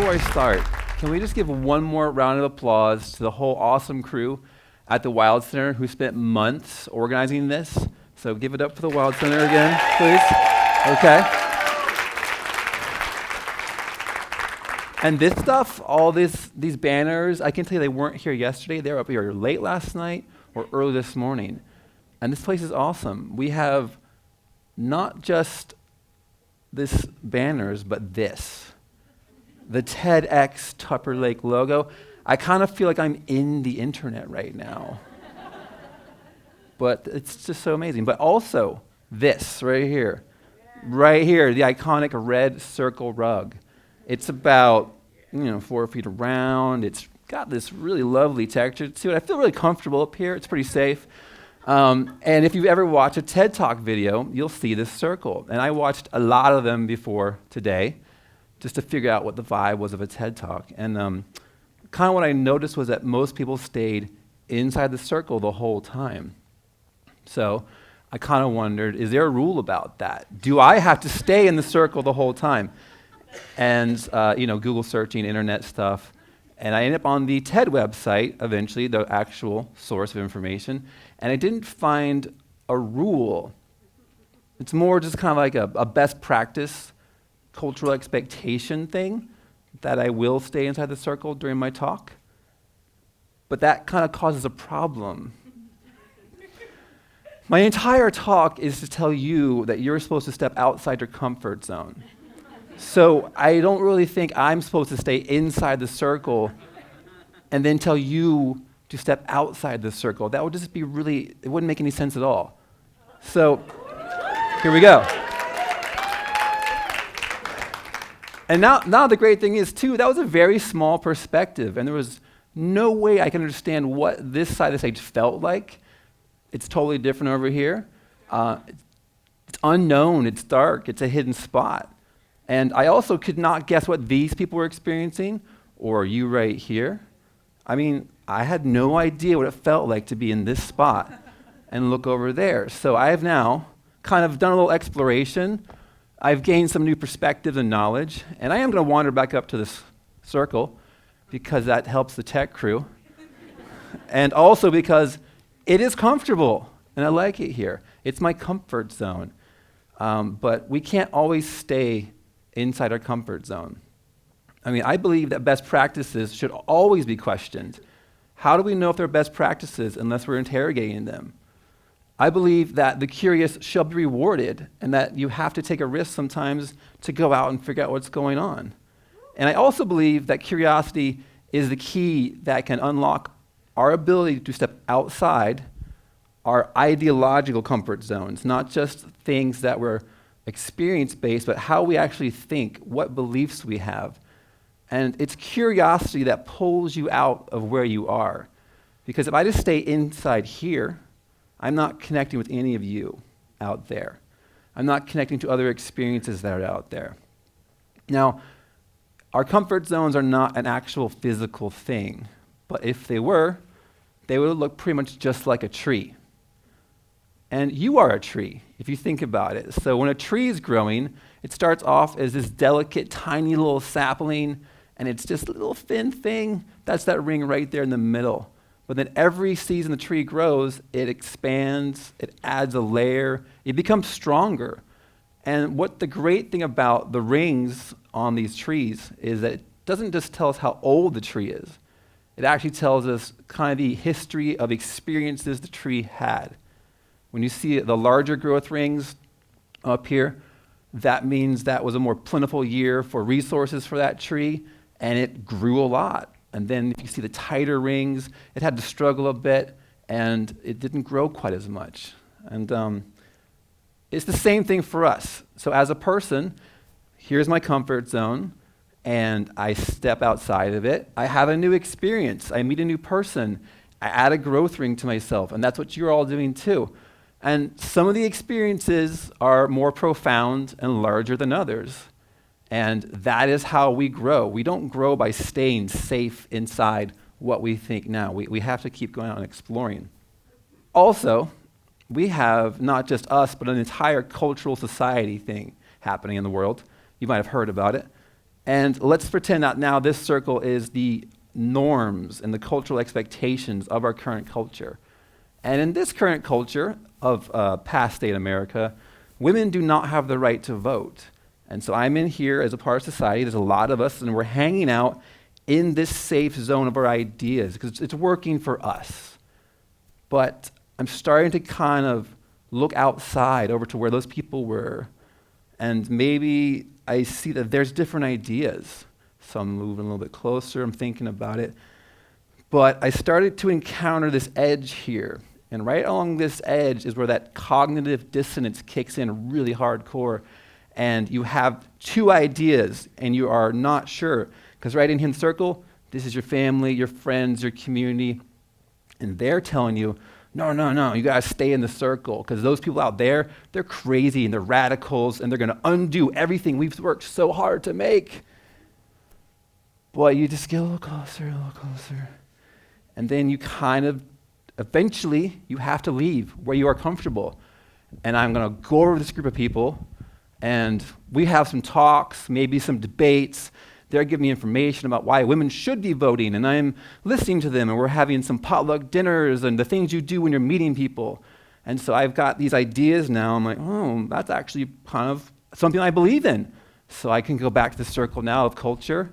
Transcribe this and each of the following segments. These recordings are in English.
before I start, can we just give one more round of applause to the whole awesome crew at the Wild Center who spent months organizing this? So give it up for the Wild Center again, please. Okay. And this stuff, all these banners, I can tell you they weren't here yesterday. They were up here late last night or early this morning. And this place is awesome. We have not just this banners, but this. The TEDxTupper Lake logo. I kind of feel like I'm in the internet right now. But it's just so amazing. But also this right here. Right here, the iconic red circle rug. It's about 4 feet around. It's got this really lovely texture to it. I feel really comfortable up here. It's pretty safe. And if you've ever watched a TED Talk video, you'll see this circle. And I watched a lot of them before today just to figure out what the vibe was of a TED Talk. And kind of what I noticed was that most people stayed inside the circle the whole time. So I kind of wondered, is there a rule about that? Do I have to stay in the circle the whole time? And, Google searching, internet stuff. And I ended up on the TED website, eventually, the actual source of information, and I didn't find a rule. It's more just kind of like a best practice, cultural expectation thing that I will stay inside the circle during my talk. But that kind of causes a problem. My entire talk is to tell you that you're supposed to step outside your comfort zone. So I don't really think I'm supposed to stay inside the circle and then tell you to step outside the circle. That would just be it wouldn't make any sense at all. So here we go. And now the great thing is, too, that was a very small perspective, and there was no way I can understand what this side of the stage felt like. It's totally different over here. It's unknown, it's dark, it's a hidden spot. And I also could not guess what these people were experiencing, or you right here. I mean, I had no idea what it felt like to be in this spot and look over there. So I have now kind of done a little exploration. I've gained some new perspectives and knowledge, and I am going to wander back up to this circle because that helps the tech crew, and also because it is comfortable, and I like it here. It's my comfort zone. But we can't always stay inside our comfort zone. I mean, I believe that best practices should always be questioned. How do we know if they're best practices unless we're interrogating them? I believe that the curious shall be rewarded and that you have to take a risk sometimes to go out and figure out what's going on. And I also believe that curiosity is the key that can unlock our ability to step outside our ideological comfort zones, not just things that we're experience-based, but how we actually think, what beliefs we have. And it's curiosity that pulls you out of where you are. Because if I just stay inside here, I'm not connecting with any of you out there. I'm not connecting to other experiences that are out there. Now, our comfort zones are not an actual physical thing, but if they were, they would look pretty much just like a tree. And you are a tree, if you think about it. So when a tree is growing, it starts off as this delicate, tiny little sapling, and it's just a little thin thing. That's that ring right there in the middle. But then every season the tree grows, it expands, it adds a layer, it becomes stronger. And what the great thing about the rings on these trees is that it doesn't just tell us how old the tree is. It actually tells us kind of the history of experiences the tree had. When you see the larger growth rings up here, that means that was a more plentiful year for resources for that tree, and it grew a lot. And then if you see the tighter rings, it had to struggle a bit, and it didn't grow quite as much. And it's the same thing for us. So as a person, here's my comfort zone, and I step outside of it. I have a new experience. I meet a new person. I add a growth ring to myself, and that's what you're all doing too. And some of the experiences are more profound and larger than others. And that is how we grow. We don't grow by staying safe inside what we think now. We have to keep going out and exploring. Also, we have not just us, but an entire cultural society thing happening in the world. You might have heard about it. And let's pretend that now this circle is the norms and the cultural expectations of our current culture. And in this current culture of past state America, women do not have the right to vote. And so I'm in here as a part of society. There's a lot of us, and we're hanging out in this safe zone of our ideas because it's working for us. But I'm starting to kind of look outside over to where those people were, and maybe I see that there's different ideas. So I'm moving a little bit closer, I'm thinking about it. But I started to encounter this edge here. And right along this edge is where that cognitive dissonance kicks in really hardcore. And you have two ideas, and you are not sure. Because right in here in the circle, this is your family, your friends, your community. And they're telling you, no, you gotta stay in the circle. Because those people out there, they're crazy and they're radicals, and they're gonna undo everything we've worked so hard to make. Boy, you just get a little closer. And then you kind of, eventually, you have to leave where you are comfortable. And I'm gonna go over to this group of people, and we have some talks, maybe some debates. They're giving me information about why women should be voting, and I'm listening to them, and we're having some potluck dinners and the things you do when you're meeting people. And so I've got these ideas now. I'm like, oh, that's actually kind of something I believe in. So I can go back to the circle now of culture,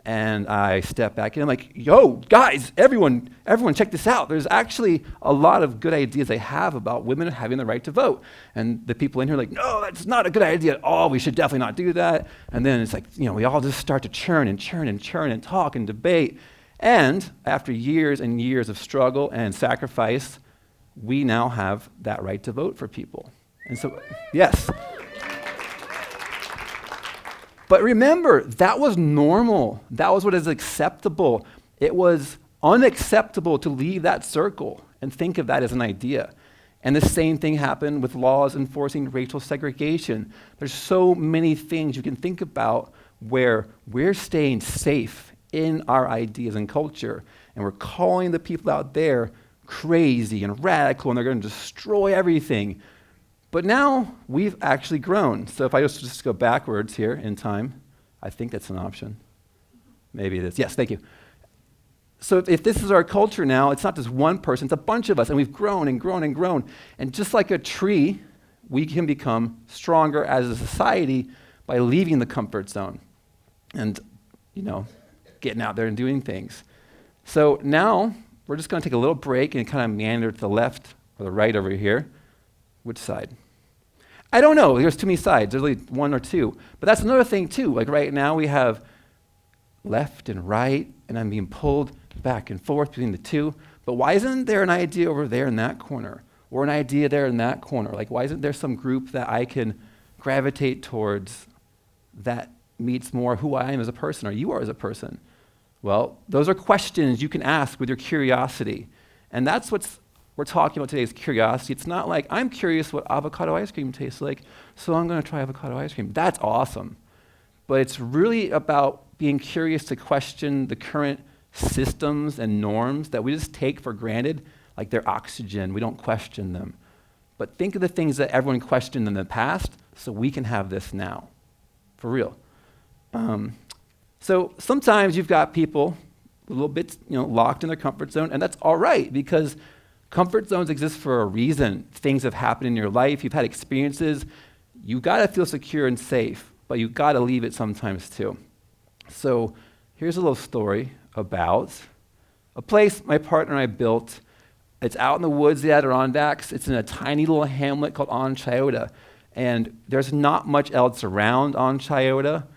and I step back in. I'm like, yo, guys, everyone check this out. There's actually a lot of good ideas I have about women having the right to vote. And the people in here are like, no, that's not a good idea at all. We should definitely not do that. And then it's like, we all just start to churn and talk and debate. And after years and years of struggle and sacrifice, we now have that right to vote for people. And so, yes. But remember, that was normal. That was what is acceptable. It was unacceptable to leave that circle and think of that as an idea. And the same thing happened with laws enforcing racial segregation. There's so many things you can think about where we're staying safe in our ideas and culture, and we're calling the people out there crazy and radical, and they're going to destroy everything. But now we've actually grown. So if I just go backwards here in time, I think that's an option. Maybe it is. Yes, thank you. So if this is our culture now, it's not just one person, it's a bunch of us, and we've grown and grown and grown. And just like a tree, we can become stronger as a society by leaving the comfort zone and, getting out there and doing things. So now we're just going to take a little break and kind of meander to the left or the right over here. Which side? I don't know. There's too many sides. There's only one or two. But that's another thing, too. Like right now, we have left and right, and I'm being pulled back and forth between the two. But why isn't there an idea over there in that corner? Or an idea there in that corner? Like, why isn't there some group that I can gravitate towards that meets more who I am as a person, or you are as a person? Well, those are questions you can ask with your curiosity. And that's what we're talking about today is curiosity. It's not like, I'm curious what avocado ice cream tastes like, so I'm going to try avocado ice cream. That's awesome. But it's really about being curious to question the current systems and norms that we just take for granted, like they're oxygen. We don't question them. But think of the things that everyone questioned in the past so we can have this now, for real. So sometimes you've got people a little bit locked in their comfort zone, and that's all right because comfort zones exist for a reason. Things have happened in your life. You've had experiences. You've got to feel secure and safe, but you've got to leave it sometimes too. So here's a little story about a place my partner and I built. It's out in the woods, the Adirondacks. It's in a tiny little hamlet called Onchiota. And there's not much else around Onchiota.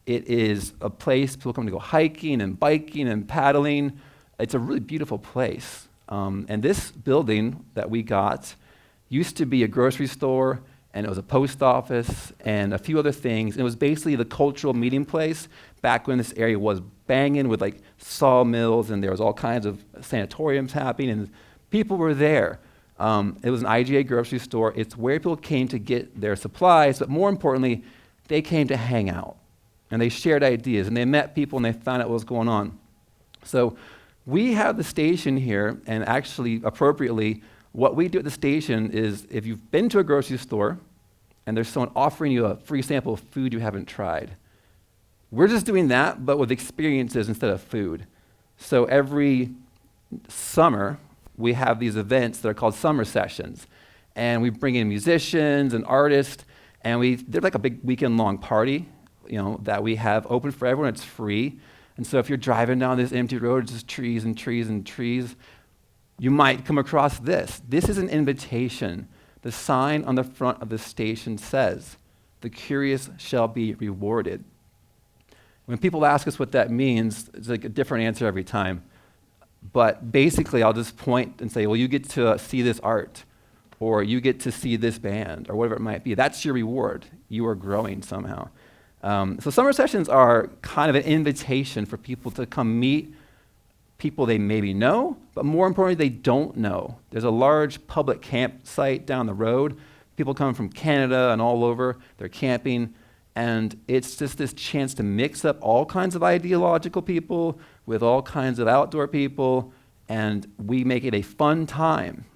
It is a place people come to go hiking and biking and paddling. It's a really beautiful place. And this building that we got used to be a grocery store, and it was a post office, and a few other things. It was basically the cultural meeting place back when this area was banging with like sawmills, and there was all kinds of sanatoriums happening, and people were there. It was an IGA grocery store. It's where people came to get their supplies, but more importantly, they came to hang out, and they shared ideas, and they met people, and they found out what was going on. So we have the station here, and actually, appropriately, what we do at the station is if you've been to a grocery store and there's someone offering you a free sample of food you haven't tried, We're just doing that, but with experiences instead of food. So every summer, we have these events that are called summer sessions. And we bring in musicians and artists, and they're like a big weekend-long party, that we have open for everyone. It's free. And so if you're driving down this empty road, it's just trees and trees and trees, you might come across this. This is an invitation. The sign on the front of the station says, "The curious shall be rewarded." When people ask us what that means, it's like a different answer every time. But basically, I'll just point and say, well, you get to see this art, or you get to see this band, or whatever it might be. That's your reward. You are growing somehow. So summer sessions are kind of an invitation for people to come meet people they maybe know, but more importantly, they don't know. There's a large public campsite down the road. People come from Canada and all over. They're camping. And it's just this chance to mix up all kinds of ideological people with all kinds of outdoor people, and we make it a fun time.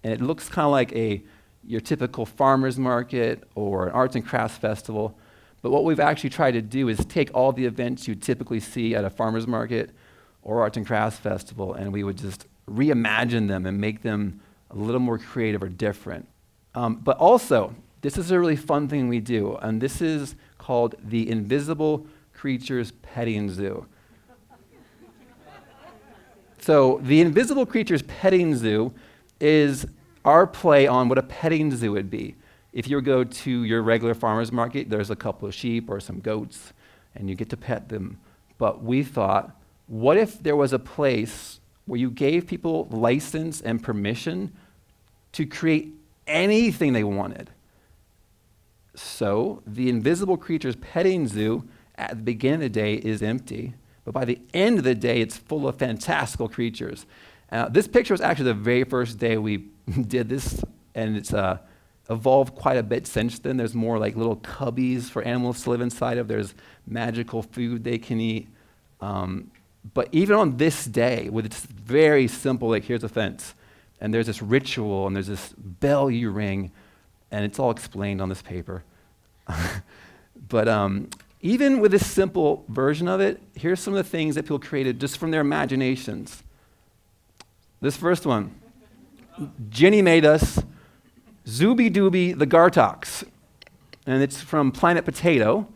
And it looks kind of like your typical farmer's market or an arts and crafts festival. But what we've actually tried to do is take all the events you typically see at a farmer's market or arts and crafts festival, and we would just reimagine them and make them a little more creative or different. But also, this is a really fun thing we do, and this is called the Invisible Creatures Petting Zoo. So the Invisible Creatures Petting Zoo is our play on what a petting zoo would be. If you go to your regular farmer's market, there's a couple of sheep or some goats, and you get to pet them. But we thought, what if there was a place where you gave people license and permission to create anything they wanted? So the Invisible Creatures Petting Zoo at the beginning of the day is empty, but by the end of the day, it's full of fantastical creatures. This picture was actually the very first day we did this, and it's evolved quite a bit since then. There's more like little cubbies for animals to live inside of. There's magical food they can eat. But even on this day, with it's very simple, like here's a fence, and there's this ritual, and there's this bell you ring, and it's all explained on this paper. But even with this simple version of it, here's some of the things that people created just from their imaginations. This first one, Ginny made us Zooby Dooby the Gartox, and it's from Planet Potato.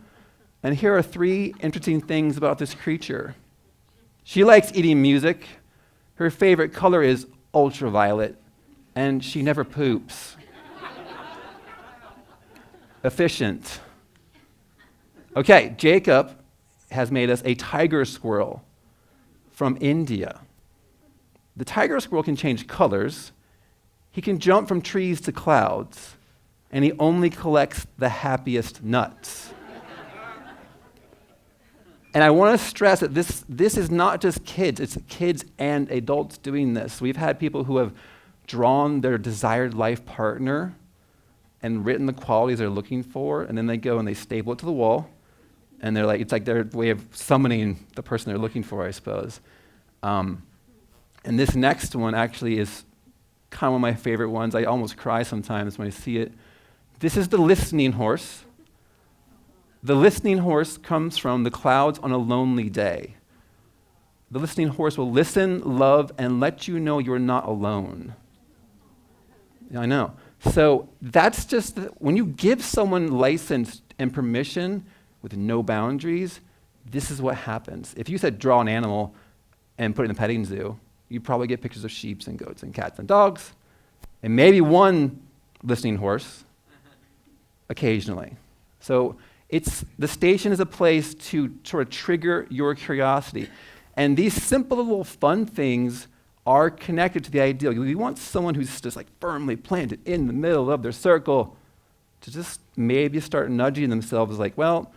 And here are 3 interesting things about this creature. She likes eating music, her favorite color is ultraviolet, and she never poops. Efficient. Okay, Jacob has made us a tiger squirrel from India. The tiger squirrel can change colors, he can jump from trees to clouds, and he only collects the happiest nuts. And I want to stress that this is not just kids, it's kids and adults doing this. We've had people who have drawn their desired life partner and written the qualities they're looking for, and then they go and they staple it to the wall, and they're like, it's like their way of summoning the person they're looking for, I suppose. And this next one actually is kind of one of my favorite ones. I almost cry sometimes when I see it. This is the listening horse. The listening horse comes from the clouds on a lonely day. The listening horse will listen, love, and let you know you're not alone. Yeah, I know. So that's just, when you give someone license and permission with no boundaries, this is what happens. If you said draw an animal and put it in the petting zoo, you'd probably get pictures of sheep and goats and cats and dogs, and maybe one listening horse occasionally. So the station is a place to sort of trigger your curiosity. And these simple little fun things are connected to the ideal. We want someone who's just like firmly planted in the middle of their circle to just maybe start nudging themselves like, well,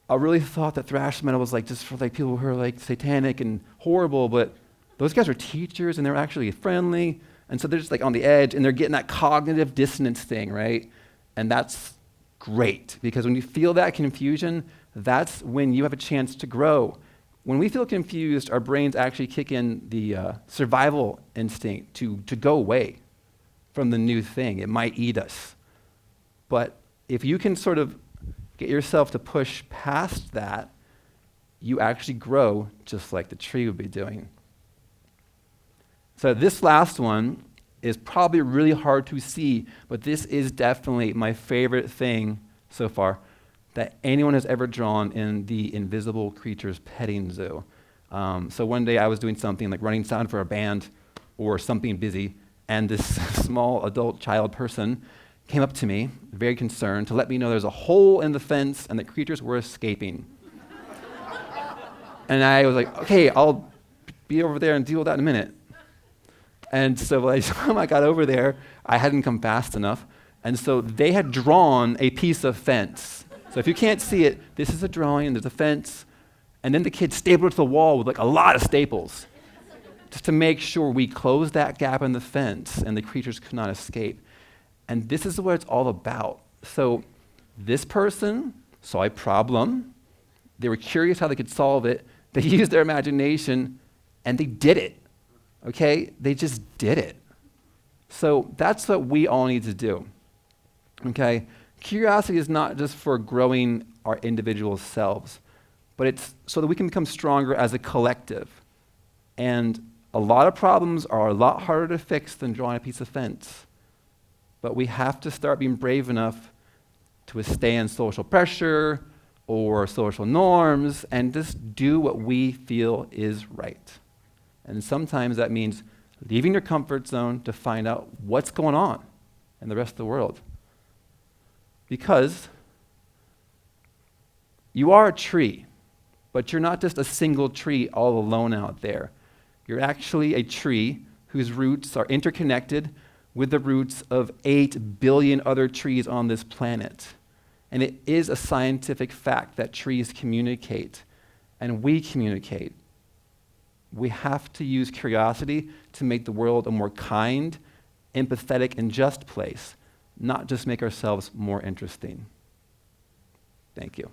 I really thought that thrash metal was like just for like people who are like satanic and horrible, but those guys are teachers and they're actually friendly. And so they're just like on the edge and they're getting that cognitive dissonance thing, right? And that's great, because when you feel that confusion, that's when you have a chance to grow. When we feel confused, our brains actually kick in the survival instinct to go away from the new thing. It might eat us. But if you can sort of get yourself to push past that you actually grow just like the tree would be doing. So this last one is probably really hard to see, but this is definitely my favorite thing so far that anyone has ever drawn in the Invisible Creatures Petting Zoo. So one day I was doing something like running sound for a band or something busy, and this small adult child person came up to me, very concerned, to let me know there's a hole in the fence and that creatures were escaping. And I was like, okay, I'll be over there and deal with that in a minute. And so by the time I got over there, I hadn't come fast enough. And so they had drawn a piece of fence. So if you can't see it, this is a drawing, there's a fence. And then the kids stapled it to the wall with like a lot of staples, just to make sure we closed that gap in the fence and the creatures could not escape. And this is what it's all about. So this person saw a problem. They were curious how they could solve it. They used their imagination, and they did it. Okay? They just did it. So that's what we all need to do. Okay? Curiosity is not just for growing our individual selves, but it's so that we can become stronger as a collective. And a lot of problems are a lot harder to fix than drawing a piece of fence. But we have to start being brave enough to withstand social pressure or social norms and just do what we feel is right. And sometimes that means leaving your comfort zone to find out what's going on in the rest of the world. Because you are a tree, but you're not just a single tree all alone out there. You're actually a tree whose roots are interconnected with the roots of 8 billion other trees on this planet. And it is a scientific fact that trees communicate, and we communicate. We have to use curiosity to make the world a more kind, empathetic, and just place, not just make ourselves more interesting. Thank you.